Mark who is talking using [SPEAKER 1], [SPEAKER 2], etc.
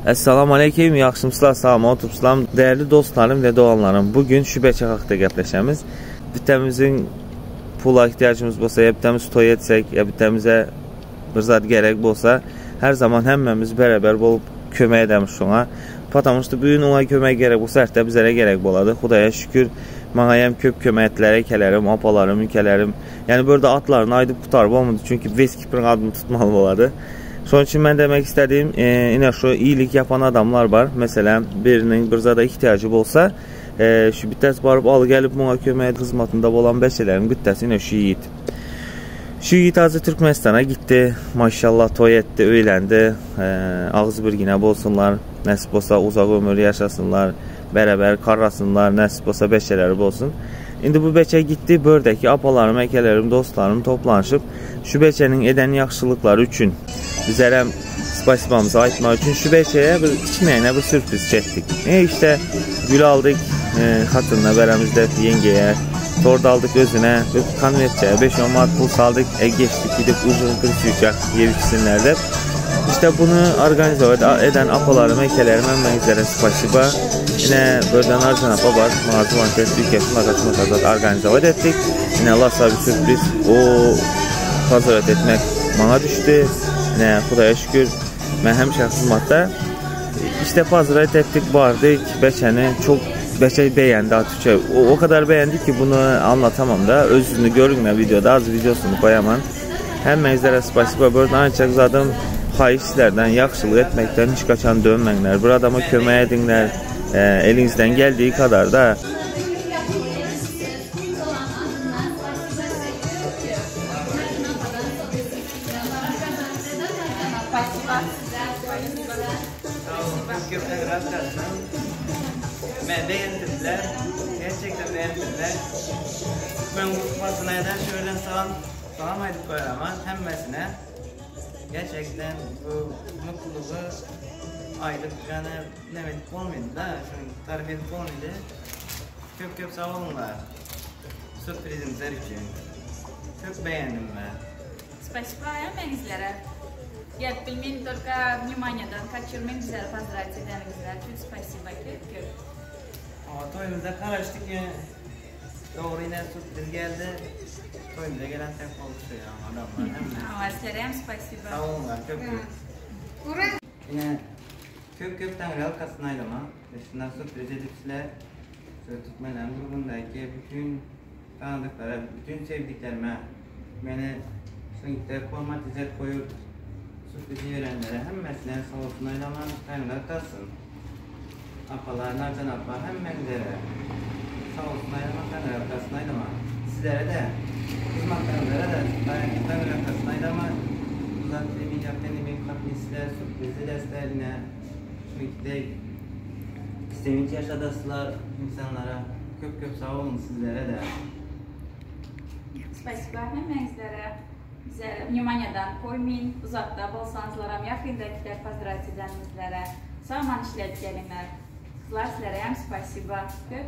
[SPEAKER 1] Assalamu aleykum, yaxşımısınızlar, salam oturubsuzlar. Değerli dostlarım ve doğanlarım, bugün şübhə haqqında gəpləşəmiz. Bitəmizin pula ihtiyacımız olsa, ya bitəmiz toy etsək, ya bitəmizə bir zat gerek olsa, her zaman həmməmiz bərabər olub kömək edəmiş ona. Patamışdı, bugün ona kömək gerek olsa, hərtdə bizə gerek boladı. Xudaya şükür, mənəyəm kömək etlərə, kələrim, apalarım, ülkələrim. Yəni, burada atlarını aydıp qutarıb olmadı, çünki Veskiprin adını tutmalı oladı. Son için ben demek istediğim yine şu iyilik yapan adamlar var. Mesela birinin bir zada ihtiyacı olsa şu bittəs barıb alı gelip buna kömək hizmetinde olan bəşələrin bittəsi yine şu yiğit. Şu yiğit Azı Türkmenistan'a gitti. Maşallah toy etti, öyləndi. Ağzı bir yine bolsunlar. Nəsib olsa uzaq ömür yaşasınlar. Bərabər qarasınlar. Nəsib olsa bəşələri bolsun. İndi bu beçə gitti. Bördəki apalarım, əkələrim, dostlarım toplanışıb şu beçənin edən yaxşılıkları üçün bizlərə spasibamızı aytmaq üçün şu beçəyə bir kiçməyinə bir sürpriz çəkdik. İşte gül aldık xatınına, bərəmizdə yengəyə, tord aldık özünə, bir konvertçəyə 5-10 manat pul saldık, geçdik, gidip uzun bir süyəcək yevişsinlərdə. İşte bunu organize eden apalarım, əkələrim, əmmənizlərə spasiba. Yine buradan Arjan apa var, mağazı vanket, Türkiye'sin makasını organize etdik. Yine Allah sahibi sürpriz, o hazırlat etmek bana düştü. Yine Xudaya şükür, ben hem şəxsi maddə işte hazırlat ettik, vardık, beçəni çok beçə beğendi Türkçe. O kadar beğendi ki bunu anlatamam da, özünü görünme videoda, az videosunu koyamam. Hem mezlere spasiba, buradan ancaq zadım xahişlərdən, yaxşılıq etməkdən hiç kaçan dönməklər, bir adama kömək edinlər, elinizden geldiği kadar da.
[SPEAKER 2] Beğendiler, gerçekten beğendiler. Ben unutmasına eden şöyle salam edip koyamam hemmesine. Gerçekten bu mutluluğu aylık yani ne demek olmaydı da, şimdi tarif edip olmaydı. Çok sağ olunlar. Sürprizimizler için. Çok beğendim ben.
[SPEAKER 3] Спасибо əmənizlərə. Я пельмень только вниманиедан kaçırmayın, güzel поздравить edənizlər. Çok спасибо.
[SPEAKER 2] Toyumuza karıştık ya. Doğru yine sürpriz geldi. Toyumuza gelen tek oldu ya adamlar hemen.
[SPEAKER 3] Sizlərə спасибо.
[SPEAKER 2] Sağ olunlar, çok. Yine kökten real kasınaydı ama. Şundan sürpriz edip sizler Türkmenlerin grubundaki bütün tanıdıklara, bütün sevdiklerime beni sınıfta format izlet koyup sürprizi verenlere hemmesine sağ olsun aylaman kaynılar kalsın. Apalar, Narcan Apa hemmenlere sağ olsun aylaman kaynılar kalsın aylaman. Sizlere de, hizmetlerlere de kaynılar kalsın aylaman. Uzak demin yaptığını kapnisler, sürprizi derslerine sınıfta sevinç yaşadasılar insanlara. Çok sağ olun sizlere de.
[SPEAKER 3] Спасибо əmənizlərə. Bizə vниманиедан qoymayın. Uzaqda bolsanızlaram, yaxındakilər поздравить edənizlərə. Sağ olun işləyib gəlinlər. Sizlərə həm спасибо. Köp.